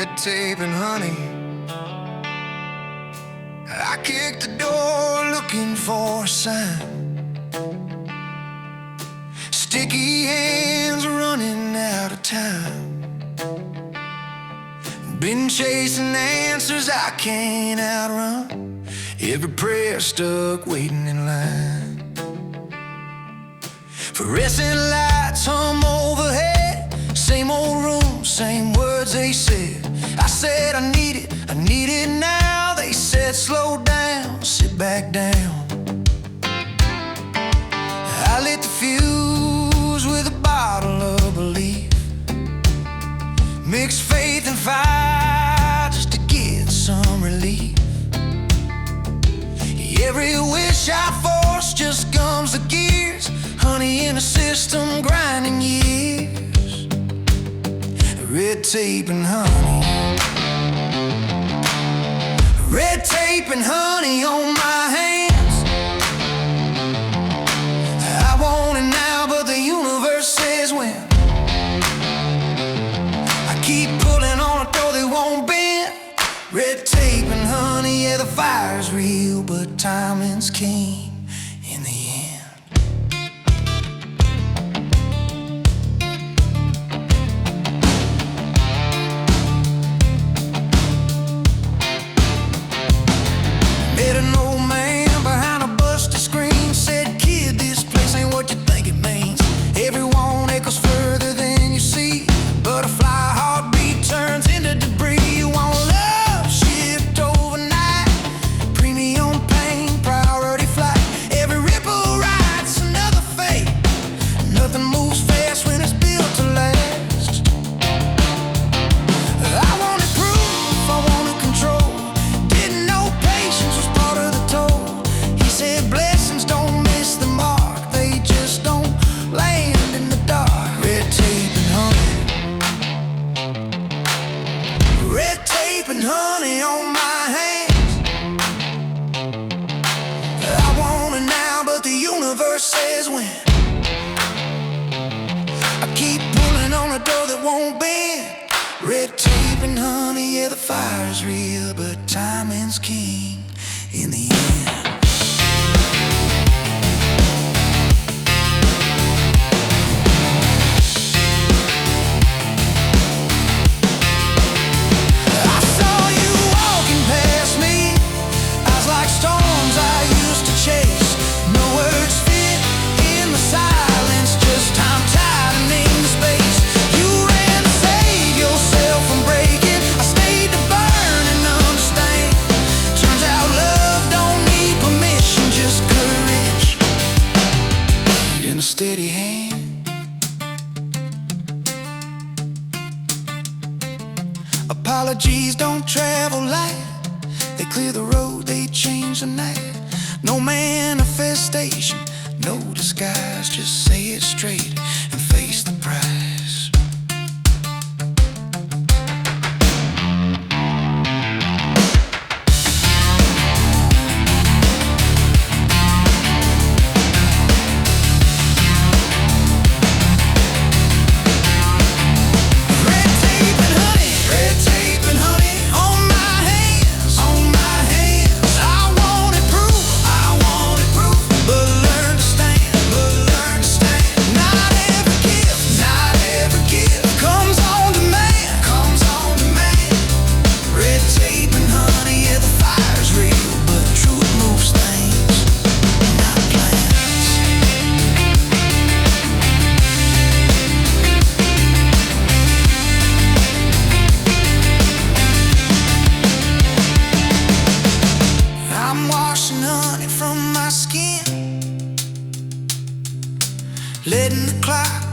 red tape and honey. I kicked the door looking for a sign. Sticky hands running out of time. Been chasing answers I can't outrun. Every prayer stuck waiting in line. Fluorescent lights hum overhead. Same old room, same words they said. I said I need it now. They said slow down, sit back down. I lit the fuse with a bottle of belief. Mixed faith and fire just to get some relief. Every wish I force just gums the gears. Honey in a system grinding years. Red tape and honey. Red tape and honey on my hands. I want it now, but the universe says when. I keep pulling on a door that won't bend. Red tape and honey, yeah, the fire's real, but timing's keen in the end. Met an old man behind a busted screen. Said, kid, this place ain't what you think it means. Everyone echoes further than you see. Butterfly heartbeat turns into debris. You want love shipped overnight. Premium pain, priority flight. Every ripple rides another fate. Nothing moves fast when it's built to last. I wanted proof, I wanted control. Didn't know patience was part of the toll. He said blessings don't miss the mark. They just don't land in the dark. Red tape and honey. Red tape and honey on my hands. I want it now, but the universe says when. I keep pulling on a door that won't bend. Red tape and honey, yeah, the fire's real, but timing's king in the end. I saw you walking past me. Eyes like storms I used to chase. No words fit in the silence, just time tightening the space. You ran to save yourself from breaking. I stayed to burn and understand. Turns out love don't need permission, just courage in a steady hand. Apologies don't travel light. They clear the road, they change the night. No manifestation, no disguise. Just say it straight and face the price. Red tape and honey. Red tape and honey on my hands. On my hands. I wanted proof. I wanted proof. But learn to stand. But learn to stand. Not every gift comes on demand. Comes on demand. Red tape and honey, yeah, the fire's real, but truth moves things, not plans. I'm washing honey from my skin, letting the clock